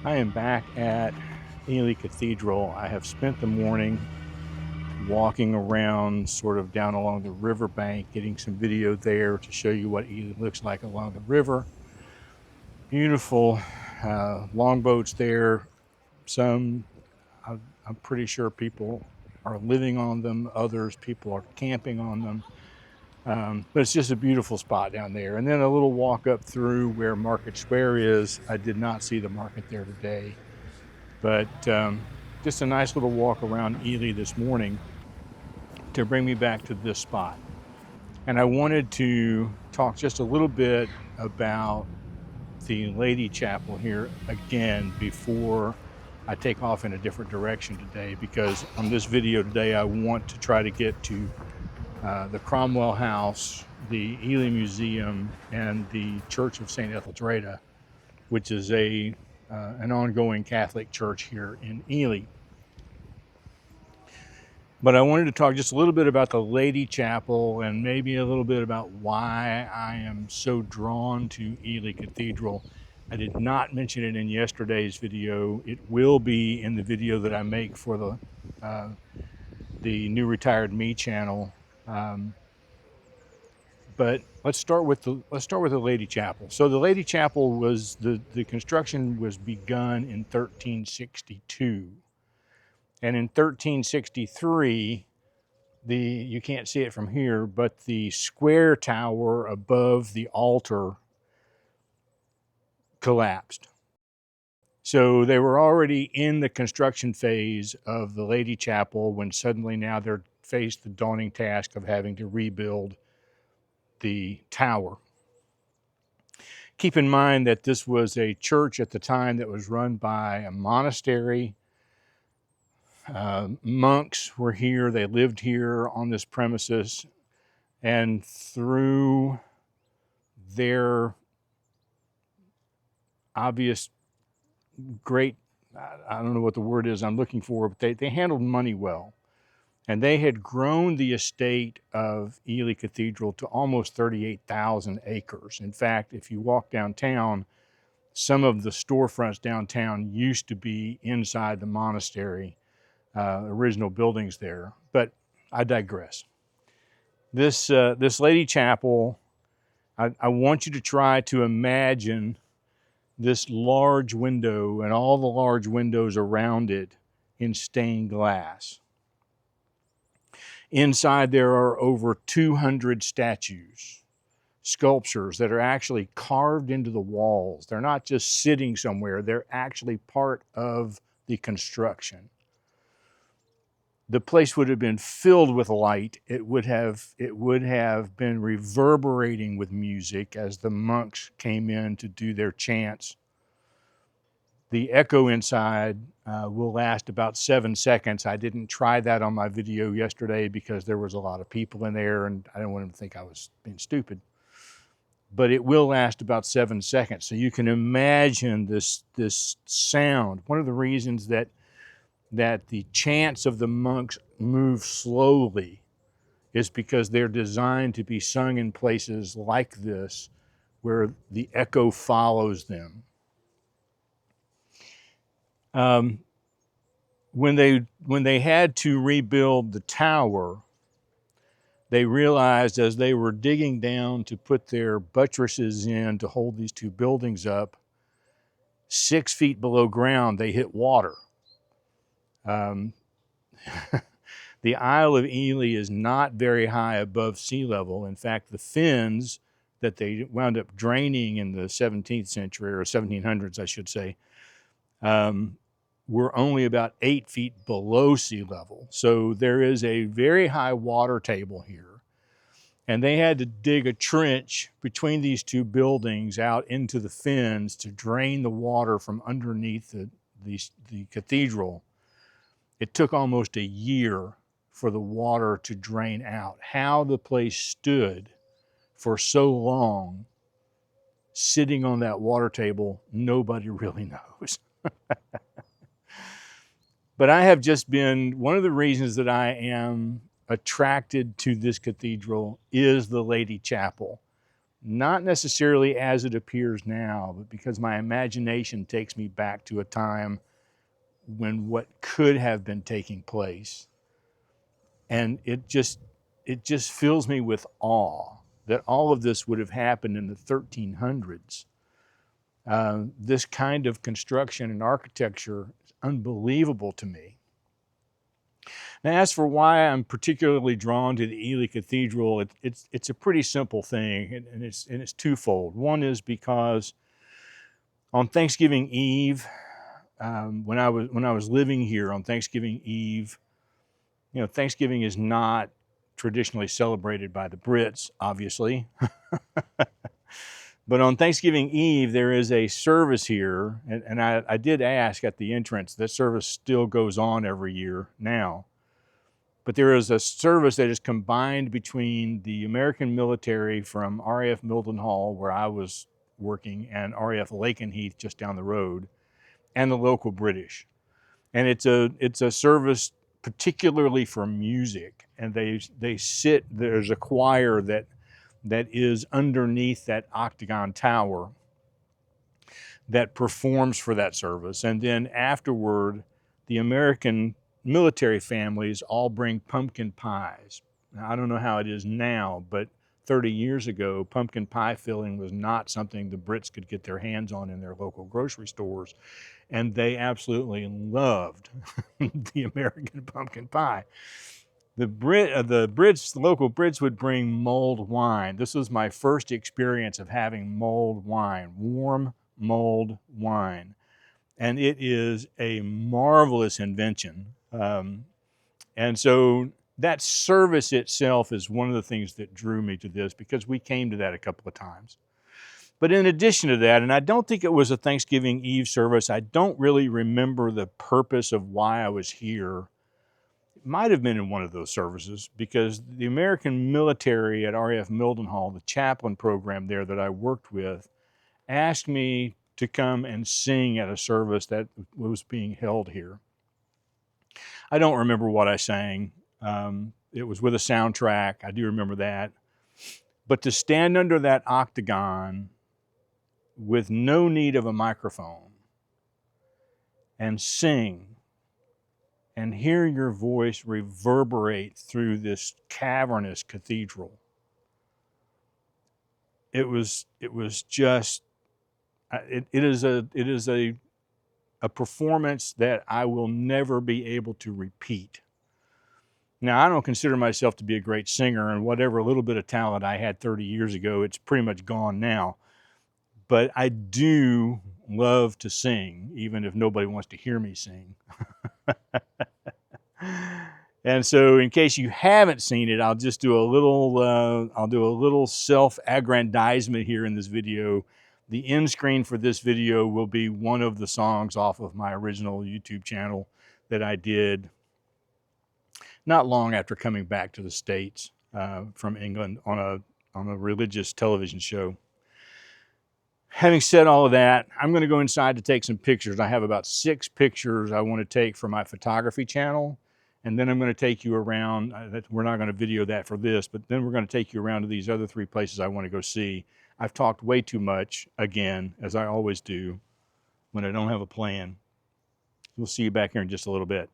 I am back at Ely Cathedral. I have spent the morning walking around sort of down along the riverbank, getting some video there to show you what Ely looks like along the river. Beautiful longboats there. Some, I'm pretty sure people are living on them. Others, people are camping on them. But it's just a beautiful spot down there. And then a little walk up through where Market Square is. I did not see the market there today, but just a nice little walk around Ely this morning to bring me back to this spot. And I wanted to talk just a little bit about the Lady Chapel here again before I take off in a different direction today, because on this video today I want to try to get to the Cromwell House, the Ely Museum, and the Church of St. Etheldreda, which is an ongoing Catholic church here in Ely. But I wanted to talk just a little bit about the Lady Chapel and maybe a little bit about why I am so drawn to Ely Cathedral. I did not mention it in yesterday's video. It will be in the video that I make for the New Retired Me channel. But let's start with the Lady Chapel. So the Lady Chapel was the construction was begun in 1362. And in 1363, you can't see it from here, but the square tower above the altar collapsed. So they were already in the construction phase of the Lady Chapel when suddenly now they're faced the daunting task of having to rebuild the tower. Keep in mind that this was a church at the time that was run by a monastery. Monks were here, they lived here on this premises, and through their obvious great, I don't know what the word is I'm looking for, but they handled money well. And they had grown the estate of Ely Cathedral to almost 38,000 acres. In fact, if you walk downtown, some of the storefronts downtown used to be inside the monastery, original buildings there. But I digress. This Lady Chapel, I want you to try to imagine this large window and all the large windows around it in stained glass. Inside there are over 200 statues, sculptures that are actually carved into the walls. They're not just sitting somewhere, they're actually part of the construction. The place would have been filled with light. It would have been reverberating with music as the monks came in to do their chants. The echo inside will last about 7 seconds. I didn't try that on my video yesterday because there was a lot of people in there and I didn't want them to think I was being stupid. But it will last about 7 seconds. So you can imagine this sound. One of the reasons that the chants of the monks move slowly is because they're designed to be sung in places like this where the echo follows them. When they had to rebuild the tower, they realized as they were digging down to put their buttresses in to hold these two buildings up, 6 feet below ground, they hit water. The Isle of Ely is not very high above sea level. In fact, the fens that they wound up draining in the 17th century, or 1700s, I should say, were only about 8 feet below sea level. So there is a very high water table here. And they had to dig a trench between these two buildings out into the fens to drain the water from underneath the cathedral. It took almost a year for the water to drain out. How the place stood for so long sitting on that water table, nobody really knows. But I have just been, one of the reasons that I am attracted to this cathedral is the Lady Chapel. not necessarily as it appears now, but because my imagination takes me back to a time when what could have been taking place. And it just fills me with awe that all of this would have happened in the 1300s. This kind of construction and architecture is unbelievable to me. Now, as for why I'm particularly drawn to the Ely Cathedral, it's a pretty simple thing, and it's twofold. One is because on Thanksgiving Eve, when I was living here on Thanksgiving Eve, Thanksgiving is not traditionally celebrated by the Brits, obviously. But on Thanksgiving Eve, there is a service here, and I did ask at the entrance. That service still goes on every year now. But there is a service that is combined between the American military from RAF Mildenhall, where I was working, and RAF Lakenheath just down the road, and the local British. And it's a service particularly for music, and there's a choir that is underneath that octagon tower that performs for that service. And then afterward, the American military families all bring pumpkin pies. Now, I don't know how it is now, but 30 years ago, pumpkin pie filling was not something the Brits could get their hands on in their local grocery stores. And they absolutely loved the American pumpkin pie. The local Brits would bring mulled wine. This was my first experience of having mulled wine, warm mulled wine. And it is a marvelous invention. And so that service itself is one of the things that drew me to this, because we came to that a couple of times. But in addition to that, and I don't think it was a Thanksgiving Eve service, I don't really remember the purpose of why I was here. It might have been in one of those services, because the American military at RAF Mildenhall, the chaplain program there that I worked with, asked me to come and sing at a service that was being held here. I don't remember what I sang. It was with a soundtrack. I do remember that. But to stand under that octagon with no need of a microphone and sing and hear your voice reverberate through this cavernous cathedral, it is a performance that I will never be able to repeat. Now, I don't consider myself to be a great singer, and whatever little bit of talent I had 30 years ago, it's pretty much gone now. But I do love to sing, even if nobody wants to hear me sing. And so, in case you haven't seen it, I'll just do a little self-aggrandizement here in this video. The end screen for this video will be one of the songs off of my original YouTube channel that I did not long after coming back to the States from England on a religious television show. Having said all of that, I'm going to go inside to take some pictures. I have about 6 pictures I want to take for my photography channel. And then I'm going to take you around. We're not going to video that for this, but then we're going to take you around to these other 3 places I want to go see. I've talked way too much, again, as I always do when I don't have a plan. We'll see you back here in just a little bit.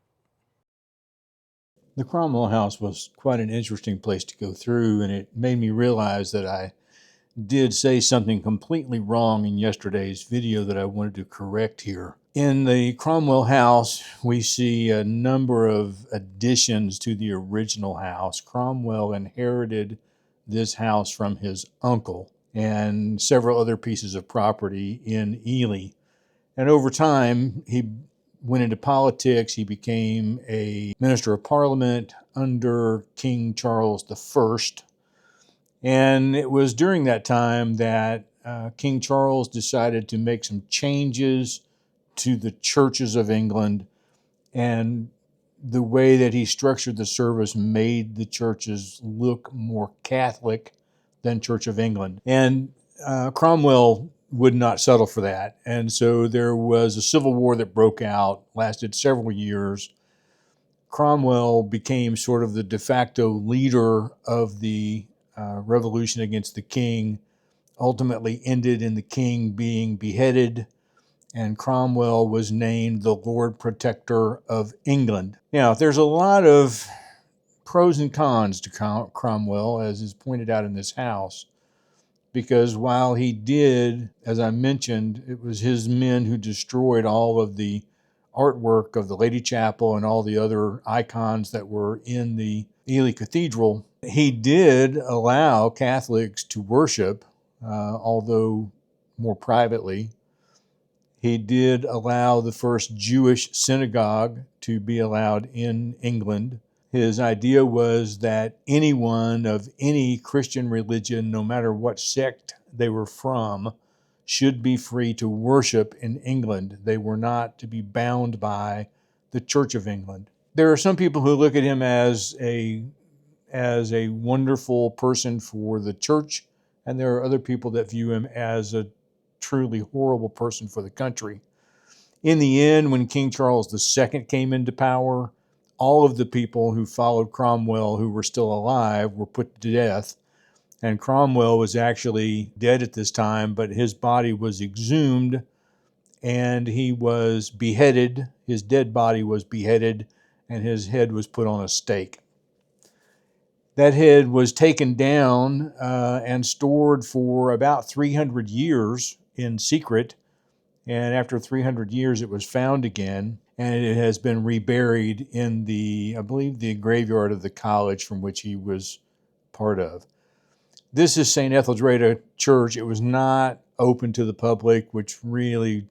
The Cromwell House was quite an interesting place to go through, and it made me realize that I did say something completely wrong in yesterday's video that I wanted to correct here. In the Cromwell House, we see a number of additions to the original house. Cromwell inherited this house from his uncle and several other pieces of property in Ely. And over time, he went into politics. He became a minister of parliament under King Charles I. And it was during that time that King Charles decided to make some changes to the churches of England, and the way that he structured the service made the churches look more Catholic than Church of England. And Cromwell would not settle for that. And so there was a civil war that broke out, lasted several years. Cromwell became sort of the de facto leader of the revolution against the king, ultimately ended in the king being beheaded, and Cromwell was named the Lord Protector of England. Now, there's a lot of pros and cons to Cromwell, as is pointed out in this house, because while he did, as I mentioned, it was his men who destroyed all of the artwork of the Lady Chapel and all the other icons that were in the Ely Cathedral. He did allow Catholics to worship, although more privately. He did allow the first Jewish synagogue to be allowed in England. His idea was that anyone of any Christian religion, no matter what sect they were from, should be free to worship in England. They were not to be bound by the Church of England. There are some people who look at him as a wonderful person for the church, and there are other people that view him as a truly horrible person for the country. In the end, when King Charles II came into power, all of the people who followed Cromwell who were still alive were put to death. And Cromwell was actually dead at this time, but his body was exhumed and he was beheaded. His dead body was beheaded and his head was put on a stake. That head was taken down and stored for about 300 years in secret. And after 300 years, it was found again, and it has been reburied in I believe, the graveyard of the college from which he was part of. This is St. Etheldreda Church. It was not open to the public, which really,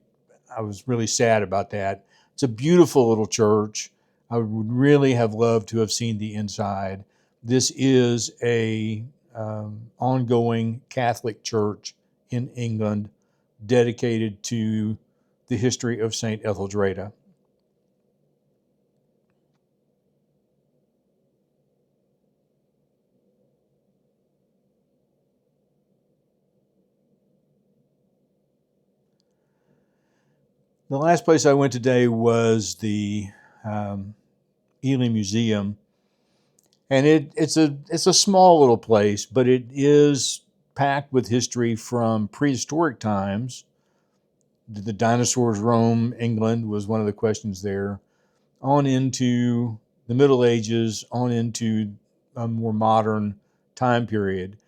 I was really sad about that. It's a beautiful little church. I would really have loved to have seen the inside. This is a ongoing Catholic church in England, dedicated to the history of St. Etheldreda. The last place I went today was the Ely Museum, and it's a small little place, but it is packed with history from prehistoric times. Did the dinosaurs roam England was one of the questions there, on into the Middle Ages, on into a more modern time period.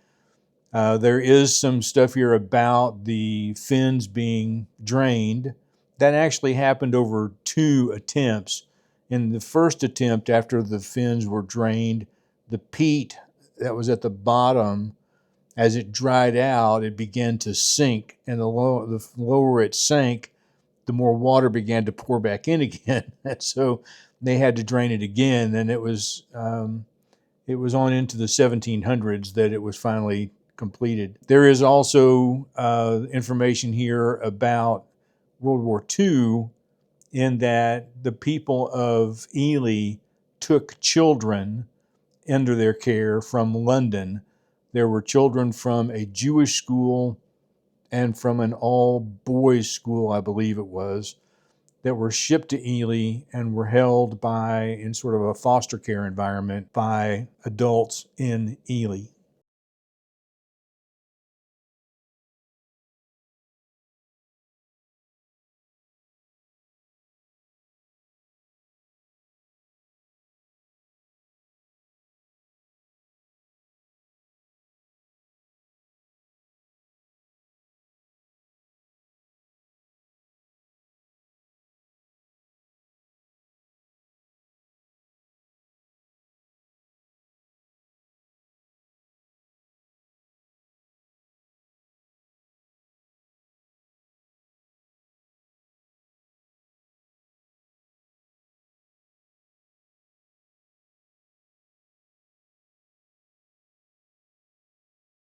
There is some stuff here about the fins being drained. That actually happened over 2 attempts. In the first attempt, after the fins were drained, the peat that was at the bottom, as it dried out, it began to sink. And the lower it sank, the more water began to pour back in again. And so they had to drain it again. And it was on into the 1700s that it was finally completed. There is also information here about World War II, in that the people of Ely took children under their care from London. There were children from a Jewish school and from an all-boys school, I believe it was, that were shipped to Ely and were held in sort of a foster care environment by adults in Ely.